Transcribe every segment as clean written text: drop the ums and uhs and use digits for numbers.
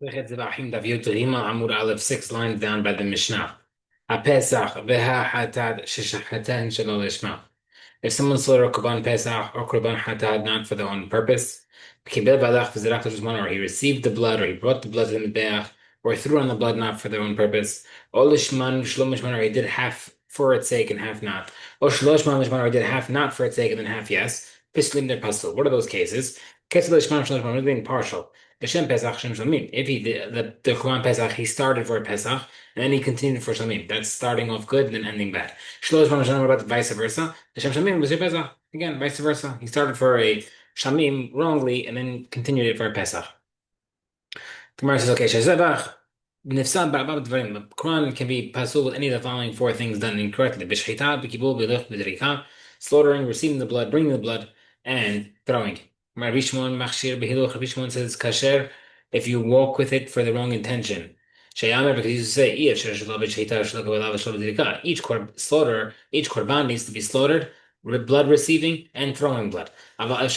Zevahim Daf Amud Aleph, 6 lines down by the Mishnah. HaPesach v'ha hatad sheshachatan shelo lishma. If someone slaughtered a Korban Pesach or Korban Hatad not for their own purpose, or he received the blood, or he brought the blood to the Mizbeach, or he threw on the blood not for their own purpose, or Lishman Shlom Lishman, or he did half for its sake and half not, or Shloshman Lishman, or he did half not for its sake and then half yes, Pislim der Pasul. What are those cases? Kesel Lishman Shloshman, we're being partial. L'Shem Pesach Shem Shlamim. If he did the Korban Pesach, he started for a Pesach and then he continued for Shlamim. That's starting off good and then ending bad. Shlosh Shlamim, what about vice versa? The Shem Shlamim was your Pesach. Again, vice versa. He started for a Shlamim wrongly and then continued it for a Pesach. Gemara says, okay, Shezebach. Nifsan ba'abab dvarim. The Quran can be pasul with any of the following four things done incorrectly: b'shchita, b'kibul, b'lich, b'drika, slaughtering, receiving the blood, bringing the blood, and throwing. Rabbi Shimon machshir b'hiluch. Rabbi Shimon says kasher if you walk with it for the wrong intention. Sheyamer, because he used to say each slaughter, each korban needs to be slaughtered, blood receiving and throwing blood. But it's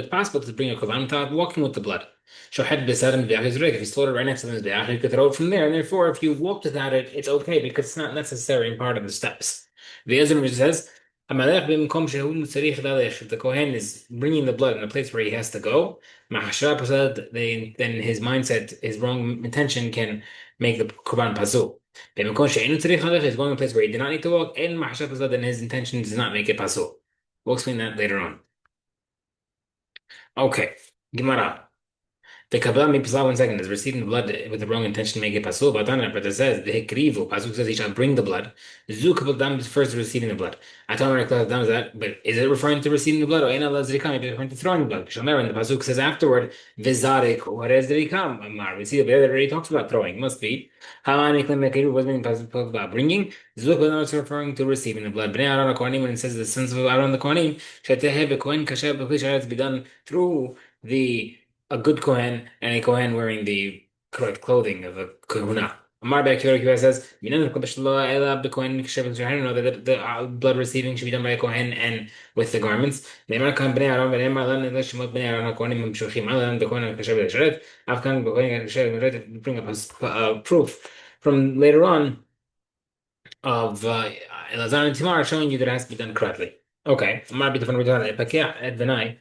possible to bring a korban without walking with the blood. If you slaughter right next to the mizbeach, you could throw it from there, and therefore, if you walked without it, it's okay because it's not necessary and part of the steps. The Ezra says, if the Kohen is bringing the blood in a place where he has to go, then his mindset, his wrong intention can make the Korban pasul. If he's going to a place where he did not need to walk, then his intention does not make it pasul. We'll explain that later on. Okay, Gemara. The Kabbalah Mipzah 1 second is receiving the blood with the wrong intention to make it pasul. But it says the Hekrivu, Pasuk says he shall bring the blood. Zu Kabbalah Dam is first receiving the blood. Atam Dam is that, but is it referring to receiving the blood or Ena Lazrikam? Maybe referring to throwing the blood. Shomer, and the Pasuk says afterward, Vizarik, what is the Rikam? Amar. We see the Beda that already talks about throwing. Must be. Hamani Klim was meaning Pasuk about bringing. Zu Kabbalah is referring to receiving the blood. Bnei Aaron Kohanim, when it says the sons of Aaron the Kohanim, Shetehe Bekohen Kasher Beklish to be done through the a good Kohen and a Kohen wearing the correct clothing of a Kohuna. Amar Be'Akiva says, "We know that the blood receiving should be done by a Kohen and with the garments. Bring a proof from later on of Elazar and Tamar showing you that it has to be done correctly. Okay, Amar Be'Akiva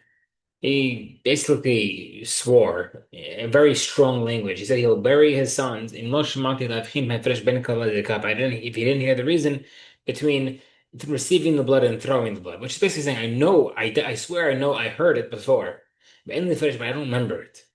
he basically swore in very strong language. He said he'll bury his sons in Lo Shemati Lavchim Hafresh Ben Kala Dekap. If he didn't hear the reason between receiving the blood and throwing the blood, which is basically saying, I know, I swear I know I heard it before, but I don't remember it.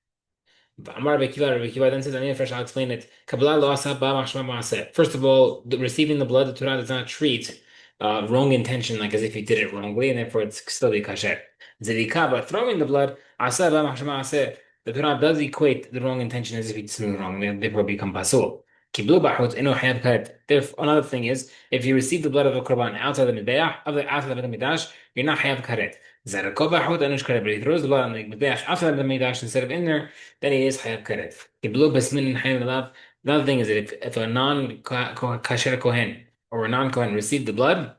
Amar Bekiva then says, I'll explain it. Kabbalah lo asa ba machshma ma'aseh. First of all, receiving the blood, the Torah does not treat wrong intention like as if he did it wrongly, and therefore it's still be kasher. Zerika, but throwing the blood, asa ba machshma ma'aseh. The Torah does equate the wrong intention as if he did something wrong, and therefore become pasul. Kiblu b'achut eno hayav karet. Another thing is, if you receive the blood of a korban outside the midbeach, outside the midash, you're not hayav karet. Zarako b'achut enosh karet. But he throws the blood on the midbeach outside the midash instead of in there, then he is hayav karet. Kiblu b'smin hayim alav. Another thing is that if a non-kasher kohen or a non-kohen received the blood,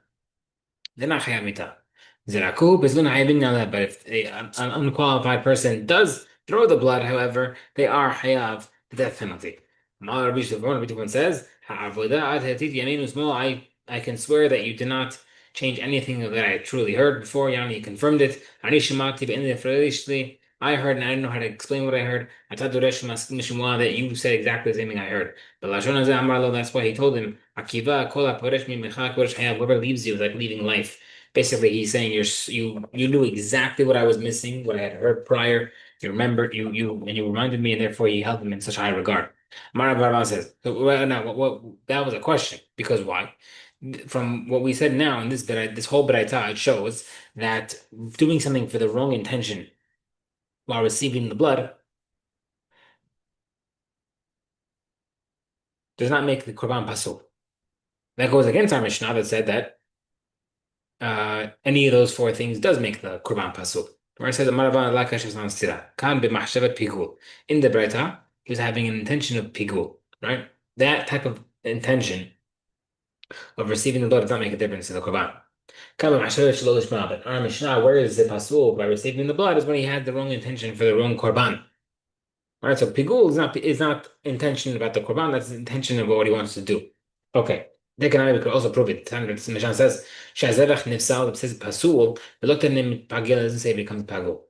they're not chayav mita. Zeraku b'zlun hayavin alav. But if an unqualified person does throw the blood, however, they are hayav the death penalty. Rabbi Shimon says, I can swear that you did not change anything that I truly heard before. Yani, you confirmed it. I heard and I didn't know how to explain what I heard. That you said exactly the same thing I heard. But that's why he told him, whoever leaves you is like leaving life. Basically, he's saying you knew exactly what I was missing, what I had heard prior. You remembered, and you reminded me, and therefore he held him in such high regard. Mara says, so, now that was a question, because why? From what we said now in this whole beraita, it shows that doing something for the wrong intention while receiving the blood does not make the korban pasul. That goes against our Mishnah that said that any of those four things does make the korban pasul. Where it says in the beraita, he was having an intention of pigul, right? That type of intention of receiving the blood does not make a difference in the korban. But our Mishnah, where is the pasul by receiving the blood is when he had the wrong intention for the wrong korban. All right, so pigul is not intention about the korban. That's intention of what he wants to do. Okay. They can we could also prove it. Mishan says shazevach nifsal. It says pasul. But looked at him pagil doesn't say it becomes pagul.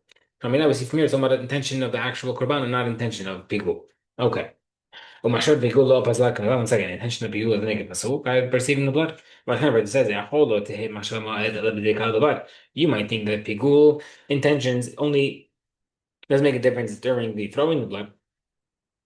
I mean, we see from here it's talking about the intention of the actual korban and not intention of pigul. Okay. ومشروط بيقول له بس لكن one second intention of بيقول make it مسروق by perceiving the blood. But however, it says يحول له تهي ما شاء الله بدك هذا blood. You might think that pigul intentions only does make a difference during the throwing the blood.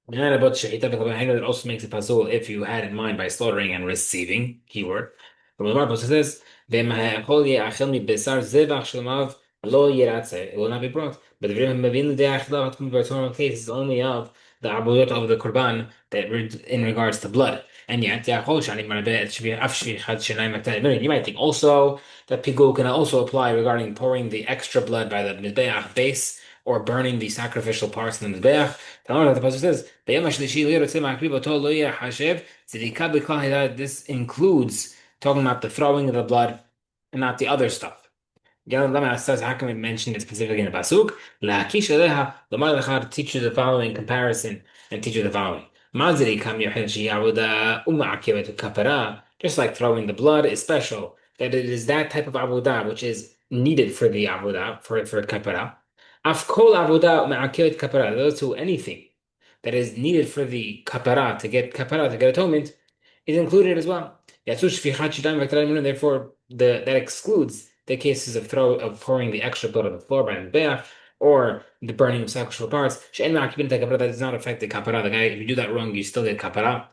And about shahita, that also makes it pasul if you had in mind by slaughtering and receiving, keyword. But the Bible says, "V'mahachol ye'achel mibesar zevach shlemav lo yiratze." It will not be brought. But the Mavin de'achla in case is only of the abudot of the korban that in regards to blood. And yet, ya'achol shani marabeh it should be afshvi chad shenai makta. You might think also that pigul can also apply regarding pouring the extra blood by the mizbeach base or burning the sacrificial parts in the mizbeach. The pasuk says, this includes talking about the throwing of the blood and not the other stuff. Yellow Lama says, how can we mention it specifically in the pasuk? La'akish aleha, l'mar lecha to teach you the following comparison and teach you the following. Maziri kam yochel shi'avuda uma'akivet kapara. Just like throwing the blood is special, that it is that type of avodah which is needed for the avodah for kapara. Af kol avodah uma'akivet kapara. Those who anything that is needed for the kapara to get atonement is included as well. Therefore, that excludes the cases of pouring the extra blood on the floor by the beach or the burning of sacrificial parts. That does not affect the kapara. The guy, if you do that wrong, you still get kapara,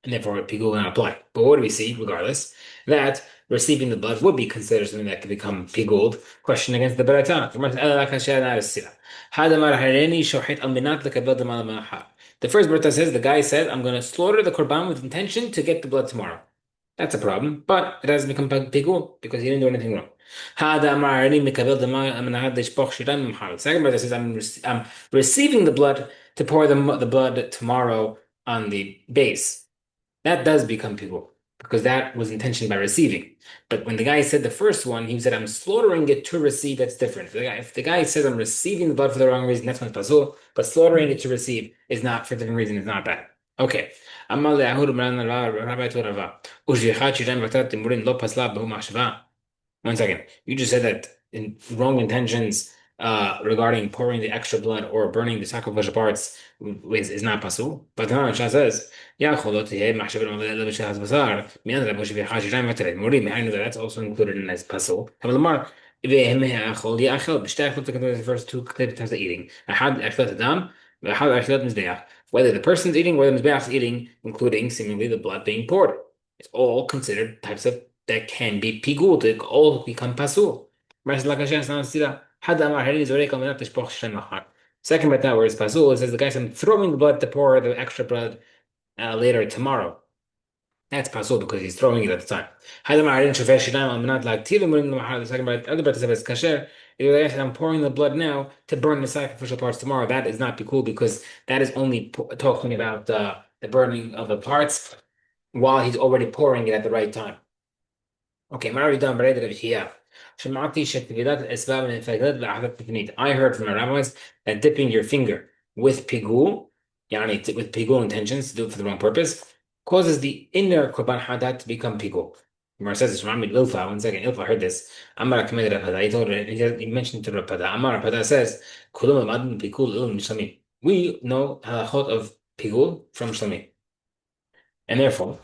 and therefore pigul will not apply. But what do we see, regardless? That receiving the blood would be considered something that could become piguled. Question against the Barata. The first Barata says, the guy said, I'm going to slaughter the korban with intention to get the blood tomorrow. That's a problem, but it doesn't become pigul because he didn't do anything wrong. Second brother says, I'm receiving the blood to pour the blood tomorrow on the base. That does become pigul because that was intention by receiving. But when the guy said the first one, he said, I'm slaughtering it to receive. That's different. If the guy says, I'm receiving the blood for the wrong reason, that's when it's pasul. But slaughtering it to receive is not for a different reason. It's not bad. Okay. One second. You just said that in wrong intentions regarding pouring the extra blood or burning the sacrificial parts is not pasul. But the Shah says, that's also included in as pasul. The first two types of eating. Whether the person's eating, whether the mizbeach is eating, including seemingly the blood being poured. It's all considered types of that can be pigul, they all become pasul. Second method where it's pasul, it says the guy says, I'm throwing the blood to pour the extra blood later tomorrow. That's pasul because he's throwing it at the time. The second part, other part says kasher. I'm pouring the blood now to burn the sacrificial parts tomorrow. That is not cool because that is only talking about the burning of the parts while he's already pouring it at the right time. Okay, Mary done بريد الابتياف. سمعتي شتفيدات الأسباب الانفجارات لحظة التفنيد. I heard from the rabbis that dipping your finger with pigul, with pigul intentions to do it for the wrong purpose, causes the inner korban hadat to become pigul. Gemara says this from Ilfa. One second, Ilfa heard this. Amar Akmed Rapada. He mentioned to Rapada. Amar Rapada says, "Kulum amadun pigul ilum mishlamim." We know halachot of pigul from shlamim, and therefore,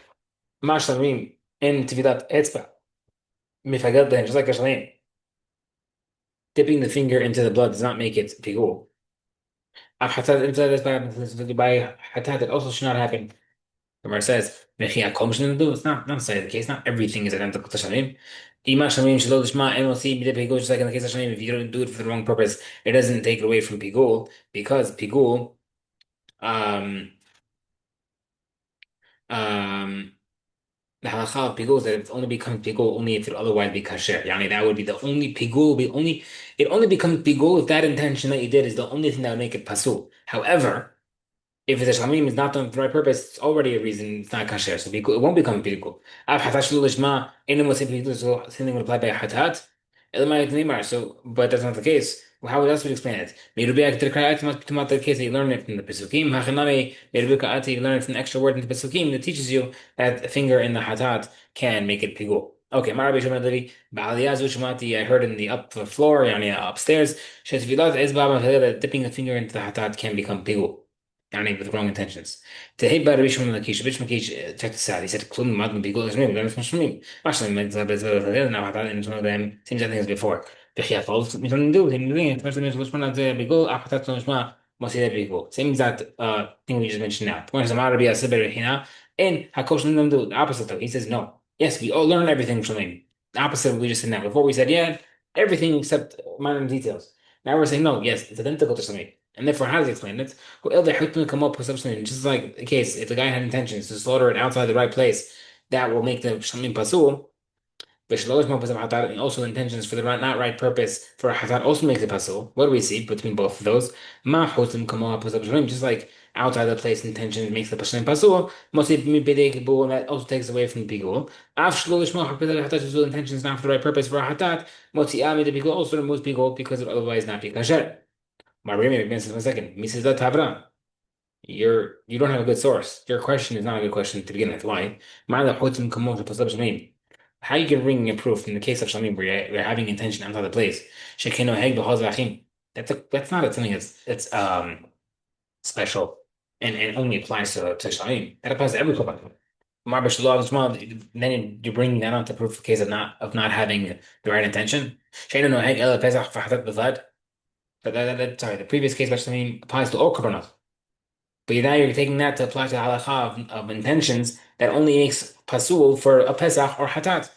ma shlamim in tividat etzba. Just like a shalim. Dipping the finger into the blood does not make it pigul. By hatat, it also should not happen. The Gemara says, it's not necessarily the case. Not everything is identical to shalim. Just like in the case of shalim, if you don't do it for the wrong purpose, it doesn't take it away from pigul because pigul the halacha of pigul is that it only becomes pigul only if it otherwise be kasher. That would be the only pigul. It only becomes pigul if that intention that you did is the only thing that would make it pasul. However, if the shlamim is not done for the right purpose, it's already a reason it's not kasher. So it won't become pigul. Av hatat shlu lishma, anyone would say pigul, so something would apply by hatat. So, but that's not the case. How else would you explain it? Merubia to the case that you learn it from the Pesukim. Hachanami, Merubika you learn it from the extra word in the Pesukim that teaches you that a finger in the Hatat can make it pigul. Okay, Marabi Shamadari, Ba'aliyazu Shamati, I heard in the up floor, yani upstairs, Shetvilat Ezbaba, that dipping a finger into the Hatat can become pigul. Yani with wrong intentions. Tehid Barabi Shamakish, check this out. He said, Klum Madman Pigul is maybe learn from Shmim. Actually, now Hatat in one of them, same thing as before. بخياطة قلت مثلا ندوب تنين مثلا مش معنى زي بيقول أحطت مش ما مصير بيقول same exact thing we just mentioned now when some Arabic السبب هنا in hakosh them do the opposite though he says no yes we all learn everything from him the opposite we just said now before we said yeah everything except minor details now we're saying no yes it's identical to something and therefore how does he explain it well they come up with something just like the case if the guy had intentions to slaughter it outside the right place that will make the shamim pasul and also intentions for the not right purpose for a hatat also makes it pasul. What do we see between both of those? Ma chosim kamo pasal just like outside the place intention makes the pashalim pasul. Mosif mi bedek bu that also takes away from the pigul. Af shlo lishma hatat hatat intentions not for the right purpose for a hatat. Moti ami the pigul also removes pigul because it would otherwise not be kasher. Marimi, give me a second. Misses that tavra. You don't have a good source. Your question is not a good question to begin with. Why? Ma'ala chosim kamo pasal how you can bring a proof in the case of Shamim where you're having intention outside the place? Shekino heg b'chol zachim. That's not something that's special and only applies to Shamim. That applies to every korban. Mar b'shalom as well. Then you're bringing that on to proof the case of not having the right intention. Shekino no heg el pesach v'chatat b'vad. Sorry, the previous case by Shamim applies to all korbanot. But now you're taking that to apply to the halacha of intentions that only makes pasul for a pesach or hatat.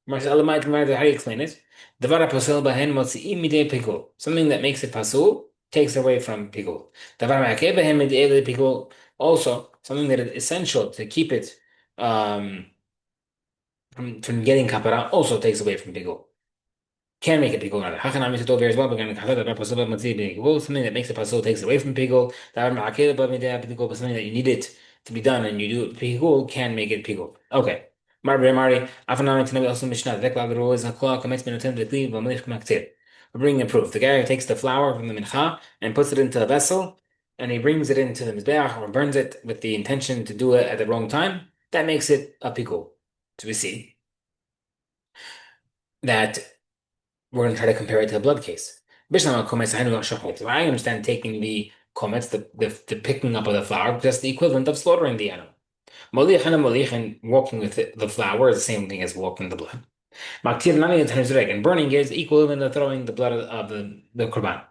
How do you explain it? Davar pasul bahen motzi'im midei pigul. Something that makes it pasul takes away from pigul. Davar ma'akeh bahen midei pigul. Also, something that is essential to keep it from getting kapara also takes away from pigul. Can make it pigul. Hachanami to over as well. Something that makes it pasul takes away from pigul. Davar ma'akeh bahen midei pigul. But something that you need it to be done and you do it pigul can make it pigul. Okay. Mari, Afanami Tanabi also Mishnah, Dekla the rule is a clock, commencement attend the cleave, Malich Maktir. We're bringing a proof. The guy takes the flour from the mincha and puts it into a vessel, and he brings it into the mizbeach or burns it with the intention to do it at the wrong time. That makes it a pikul. So we see that we're going to try to compare it to a blood case. So I understand taking the komets, the picking up of the flour, just the equivalent of slaughtering the animal. Molich and walking with the flour is the same thing as walking the blood. And burning is equivalent to throwing the blood of the korban.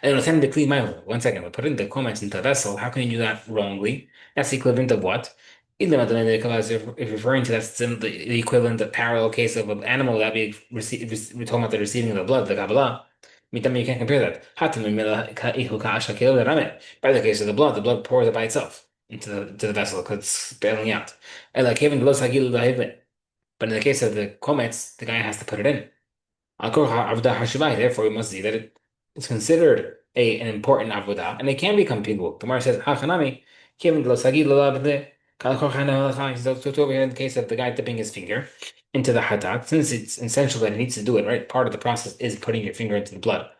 And attend the clean mile. 1 second, we're putting the comments into a vessel. How can you do that wrongly? That's the equivalent of what? If referring to the equivalent, the parallel case of an animal that we're talking about the receiving of the blood, the Kabbalah. You can't compare that. By the case of the blood pours it by itself into the vessel because it's spilling out. But in the case of the comets, the guy has to put it in. Therefore, we must see that it's considered an important avodah, and it can become pigul. Gemara says, "Hachanami, kevin lo sagi lo lavde." So over here in the case of the guy dipping his finger into the hatat, since it's essential that he needs to do it, right? Part of the process is putting your finger into the blood.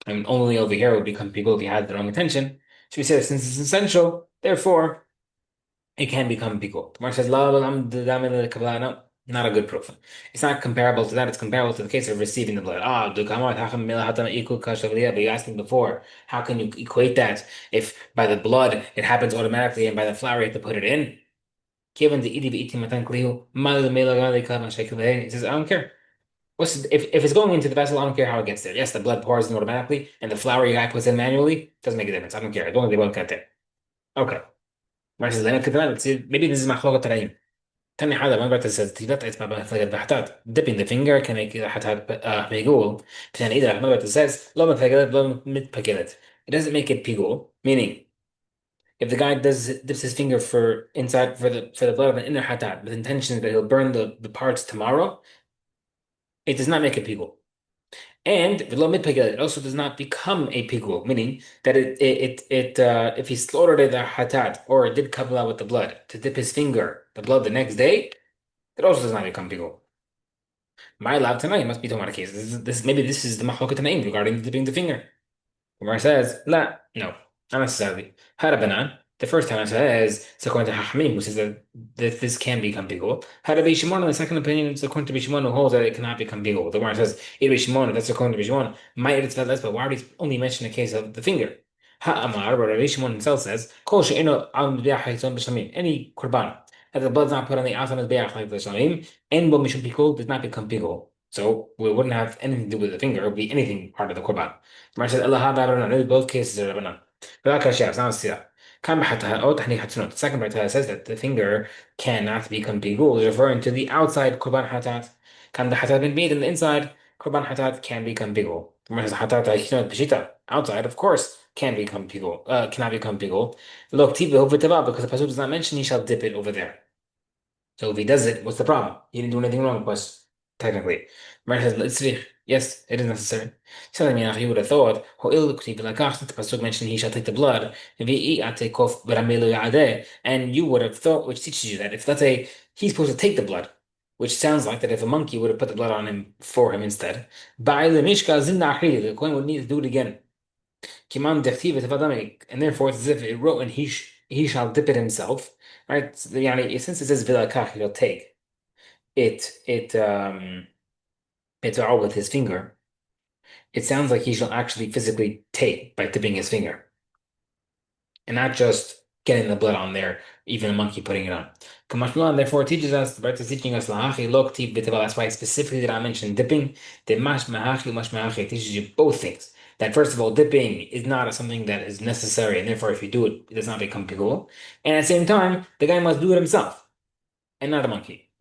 And only over here would become pigul if you had the wrong intention. So we say since it's essential, therefore it can become pigul. Gemara says, no, not a good proof. It's not comparable to that. It's comparable to the case of receiving the blood. But you asked me before, how can you equate that if by the blood it happens automatically and by the flour you have to put it in? Given the he says, I don't care. If it's going into the vessel, I don't care how it gets there. Yes, the blood pours in automatically, and the flour your guy puts in manually doesn't make a difference. I don't care. As long as they both get there. Okay. Let's see. Maybe this is my تاني حاجة ما بعد تسديدات اسمها بحتات dipping the finger can make حتات بيقول عشان إذا ما بعد says لو متفجرت لو متفجرت it doesn't make it pigul meaning if the guy dips his finger for inside for the blood of an inner hatat with intention that he'll burn the parts tomorrow it does not make it pigul and it also does not become a pigul meaning that if he slaughtered it a hatat or did kabbalah with the blood to dip his finger the blood the next day it also does not become pigul. My lab tonight must be talking about a case. Maybe this is the Mahlokat name regarding dipping the finger. Umar says, La, no, not necessarily. Harabanan, the first time it says, it's according to Hachmim, who says that this can become bigul. Harabi Shimon, the second opinion, it's according to Bishimon, who holds that it cannot become bigul. The Umar says, Iri Shimon, that's according to Bishimon, might it's less, but why would he only mention the case of the finger? Ha'amar, but Rabbi Shimon himself says, Kol she'ino al mizbeach ha'yitzon b'shamim, any korban, that the blood's not put on the outside of the mizbeach like the shamim, and bo mishum pikul does not become bigul. So we wouldn't have anything to do with the finger, it would be anything part of the korban. Gemara says, Allah Rabbanan. Both cases are Rabbanan. But Akashia, it's not a siyah. Kam b'hataha'ot tahni hatzunot. The second part says that the finger cannot become pigul, is referring to the outside korban hatat. Kam the hatat been made in the inside, korban hatat can become pigul. Gemara says, hatat ha'ichinot b'shita. Outside, of course, can become pigul, cannot become pigul. Look, tibe hovitava, because the pasuk does not mention he shall dip it over there. So if he does it, what's the problem? He didn't do anything wrong, but technically. Mar says, yes, it is necessary. So I mean, you would have thought, the pasuk mentioned he shall take the blood, and you would have thought, which teaches you that if let's say he's supposed to take the blood, which sounds like that if a monkey would have put the blood on him for him instead, the coin would need to do it again. And therefore it's as if it wrote and he shall dip it himself. Right? So, since it says vilakach, he'll take it all with his finger. It sounds like he shall actually physically take by dipping his finger, and not just getting the blood on there, even a monkey putting it on. Kamashmalan therefore teaches us, the Brett is teaching us lahachi lok tiv b'tevel. That's why specifically did I mention dipping. The mash mahachi teaches you both things. That first of all, dipping is not something that is necessary, and therefore if you do it, it does not become pigul. And at the same time, the guy must do it himself, and not a monkey.